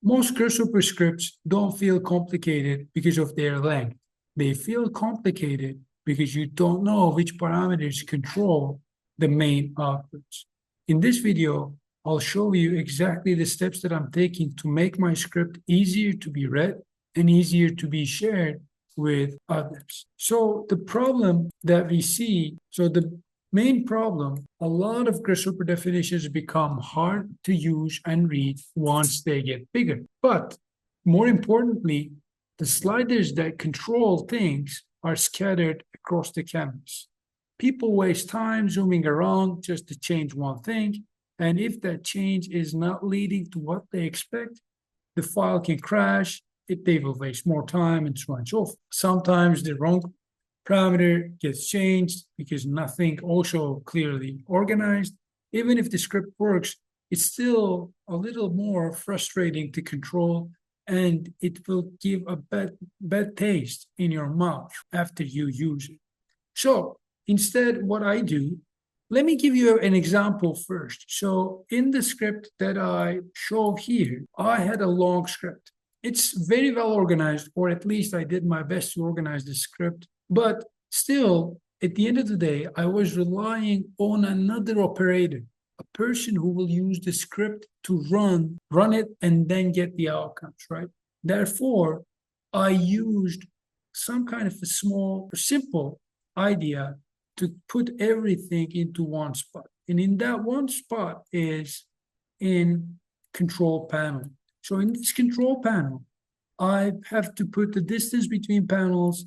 Most Grasshopper scripts don't feel complicated because of their length. They feel complicated because you don't know which parameters control the main outputs. In this video, I'll show you exactly the steps that I'm taking to make my script easier to be read and easier to be shared with others. So the problem that we see, the main problem, a lot of Grasshopper definitions become hard to use and read once they get bigger. But more importantly, the sliders that control things are scattered across the canvas. People waste time zooming around just to change one thing, and if that change is not leading to what they expect, the file can crash, they will waste more time, and so on and so forth. Sometimes the wrong parameter gets changed because nothing also clearly organized. Even if the script works, it's still a little more frustrating to control, and it will give a bad taste in your mouth after you use it. So instead, what I do, let me give you an example first. So in the script that I show here, I had a long script. It's very well organized, or at least I did my best to organize the script. But still, at the end of the day, I was relying on another operator, a person who will use the script to run it, and then get the outcomes, right? Therefore, I used some kind of a small, simple idea to put everything into one spot. And in that one spot is in control panel. So in this control panel, I have to put the distance between panels,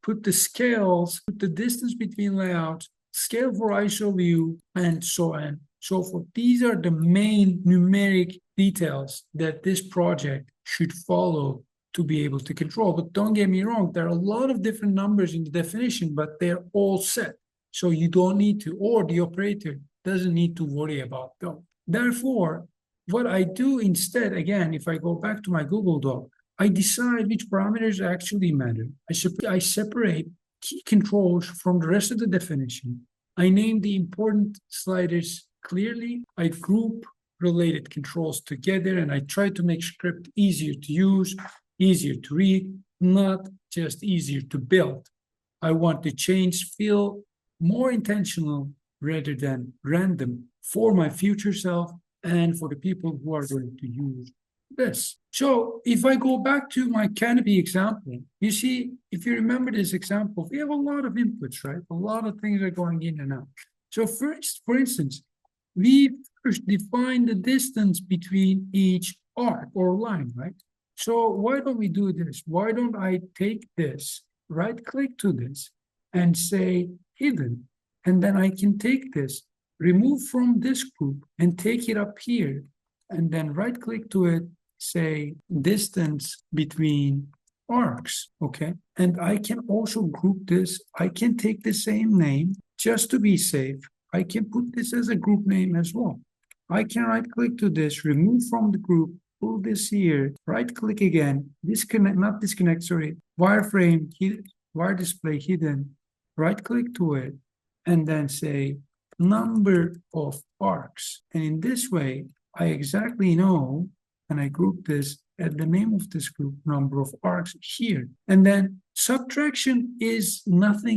put the scales, put the distance between layouts, scale for ISO view, and so on, so forth. These are the main numeric details that this project should follow to be able to control. But don't get me wrong, there are a lot of different numbers in the definition, but they're all set. So you don't need to, or the operator doesn't need to worry about them. Therefore, what I do instead, again, if I go back to my Google Doc, I decide which parameters actually matter. I separate key controls from the rest of the definition. I name the important sliders clearly. I group related controls together, and I try to make script easier to use, easier to read, not just easier to build. I want the change feel more intentional rather than random for my future self and for the people who are going to use this. So if I go back to my canopy example, you see, if you remember this example, we have a lot of inputs, right? A lot of things are going in and out. So first, for instance, we first define the distance between each arc or line, right? So why don't we do this? Why don't I take this, right-click to this, and say hidden? And then I can take this, remove from this group, and take it up here, and then right-click to it, say distance between arcs, okay? And I can also group this. I can take the same name just to be safe. I can put this as a group name as well. I can right-click to this, remove from the group, pull this here, right-click again, wireframe, wire display hidden, right-click to it, and then say number of arcs. And in this way, I exactly know, and I group this at the name of this group, number of arcs here. And then subtraction is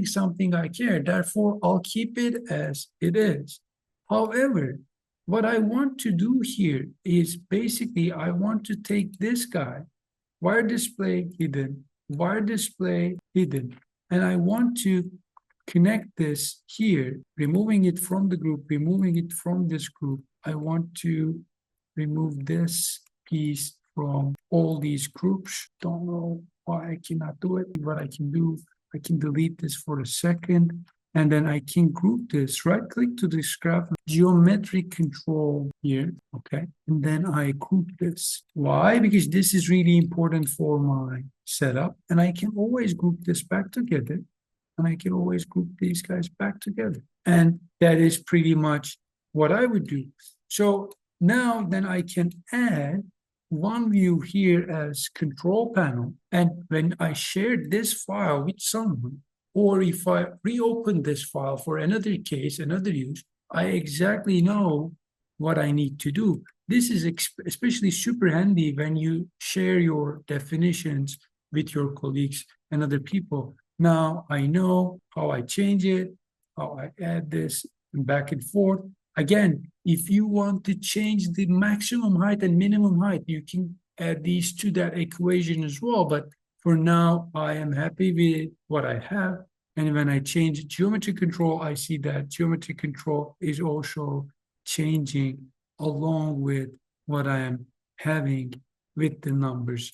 something I care. Therefore, I'll keep it as it is. However, what I want to do here is basically I want to take this guy, wire display hidden, and I want to connect this here, removing it from the group, removing it from this group. I want to remove this piece from all these groups. Don't know why I cannot do it. What I can do, I can delete this for a second, and then I can group this, right-click to this graph, geometric control here, okay? And then I group this. Why? Because this is really important for my setup, and I can always group this back together, and I can always group these guys back together. And that is pretty much what I would do. So now then I can add one view here as control panel. And when I share this file with someone, or if I reopen this file for another case, another use, I exactly know what I need to do. This is especially super handy when you share your definitions with your colleagues and other people. Now I know how I change it, how I add this and back and forth. Again, if you want to change the maximum height and minimum height, you can add these to that equation as well. But for now, I am happy with what I have. And when I change geometry control, I see that geometry control is also changing along with what I am having with the numbers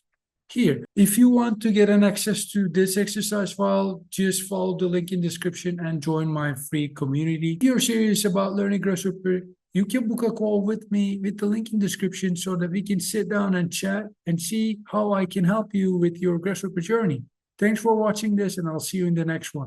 here. If you want to get an access to this exercise file, just follow the link in description and join my free community. If you're serious about learning Grasshopper, you can book a call with me with the link in description so that we can sit down and chat and see how I can help you with your Grasshopper journey. Thanks for watching this, and I'll see you in the next one.